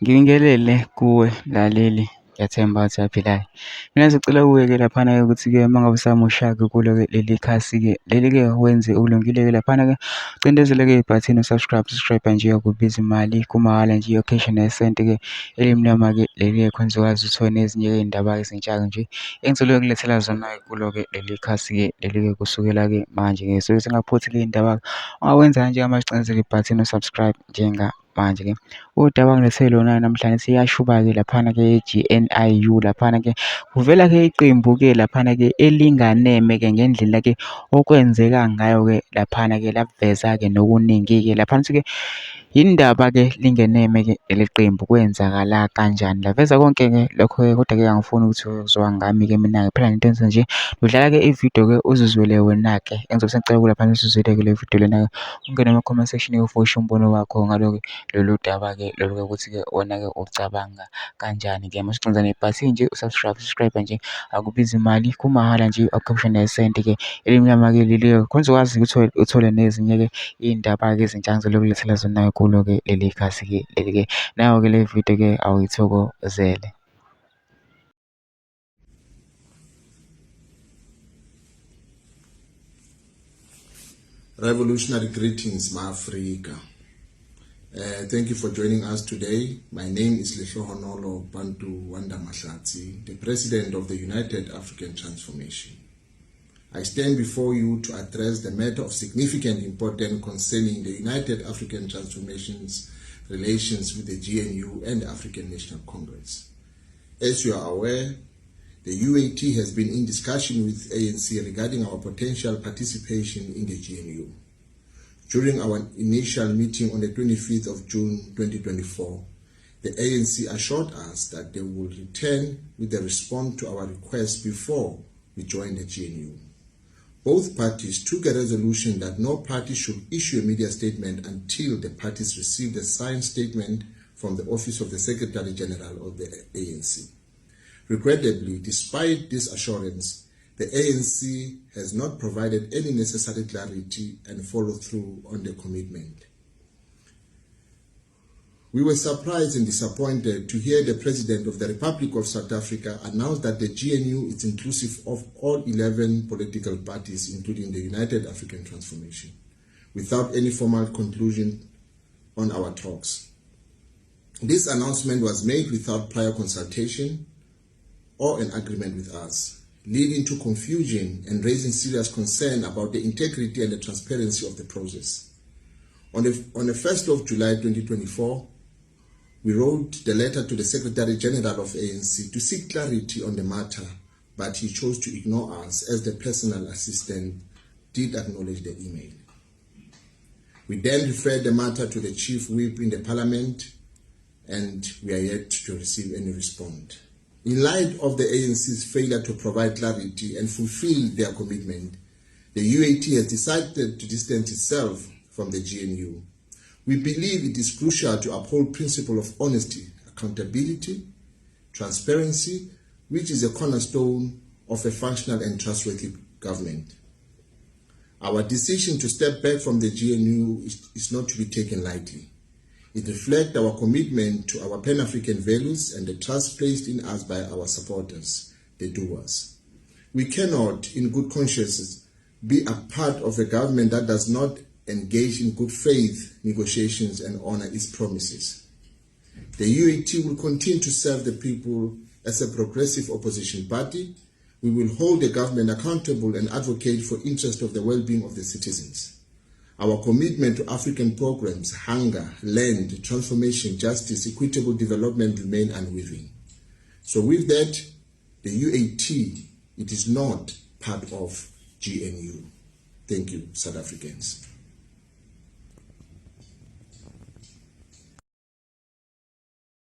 Ngibingelele kuwe mlaleli, ngiyathemba ukuthi uyaphilayo. Mina ngizocela kuwe-ke laphana-ke ukuthi-ke uma ngabe usamusha-ke kulo-ke leli khasi-ke leli-ke wenze ulungile-ke laphana-ke ucindezele-ke ibhathini subscribe nje akubiza imali kumahhala nje i-occasional cent-ke elimnyama-ke leli-ke khona uzokwazi uthole nezinye-ke iy'ndaba ezintsha nje engizoloku kulethela zona-ke kulo-ke leli khasi-ke leli-ke kusukela-ke manje-ke so singaphothi-ke iy'ndaba ongawenza nje amacindezele ibhathini subscribe njengamanje-ke. Udaba engilethele lona namhlanje siyashuba-ke laphana-ke e-GNIU laphana-ke kuvela-ke iqembu-ke laphana-ke elinganeme-ke ngendlela-ke okwenzeka ngayo-ke laphana-ke laveza-ke nokuningi-ke laphana ukuthi-ke yindaba-ke lingeneme-ke leli qembu kwenzakala kanjani. Laveza konke-ke lokho-ke kodwa-ke angifuni ukuthi kuzwa ngami-ke mina-ke phela ngento enza nje udlala-ke ividiyo-ke uzizwele wena-ke engizobe sengicela laphana usizwele-ke le vidiyo lena-ke ungene ema-comment section-ke ufoshe umbono wakho ngalo-ke lolu daba-ke lolu-ke ukuthi-ke wena-ke ucabanga kanjani-ke masucinza nebhathini nje subscribe nje akubizi imali kumahhala nje occasional cent-ke elimnyama-ke leli-ke khona uzokwazi ukuthi uthole nezinye-ke iy'ndaba-ke ezintsha ngizokulethela zona kulo-ke leli khasi-ke leli-ke nayo-ke le video-ke awuyithokozele. Revolutionary greetings, my Africa. Thank you for joining us today. My name is Lehlohonolo Bantu Wanda Mahlatsi, the President of the United African Transformation. I stand before you to address the matter of significant importance concerning the United African Transformation's relations with the GNU and the African National Congress. As you are aware, the UAT has been in discussion with ANC regarding our potential participation in the GNU. During our initial meeting on the 25th of June 2024, the ANC assured us that they will return with a response to our request before we join the GNU. Both parties took a resolution that no party should issue a media statement until the parties received a signed statement from the Office of the Secretary General of the ANC. Regrettably, despite this assurance, the ANC has not provided any necessary clarity and follow-through on the commitment. We were surprised and disappointed to hear the President of the Republic of South Africa announce that the GNU is inclusive of all 11 political parties, including the United African Transformation, without any formal conclusion on our talks. This announcement was made without prior consultation or an agreement with us, leading to confusion and raising serious concern about the integrity and the transparency of the process. On the 1st of July 2024, we wrote the letter to the Secretary General of ANC to seek clarity on the matter, but he chose to ignore us as the personal assistant did acknowledge the email. We then referred the matter to the Chief Whip in the Parliament, and we are yet to receive any response. In light of the ANC's failure to provide clarity and fulfill their commitment, the UAT has decided to distance itself from the GNU. We believe it is crucial to uphold principle of honesty, accountability, transparency, which is a cornerstone of a functional and trustworthy government. Our decision to step back from the GNU is not to be taken lightly. It reflects our commitment to our Pan-African values and the trust placed in us by our supporters, the doers. We cannot, in good conscience, be a part of a government that does not engage in good faith negotiations and honor its promises. The UAT will continue to serve the people as a progressive opposition party. We will hold the government accountable and advocate for the interest of the well-being of the citizens. Our commitment to African programs, hunger, land, transformation, justice, equitable development remain unwavering. So with that, the UAT, it is not part of GNU. Thank you, South Africans.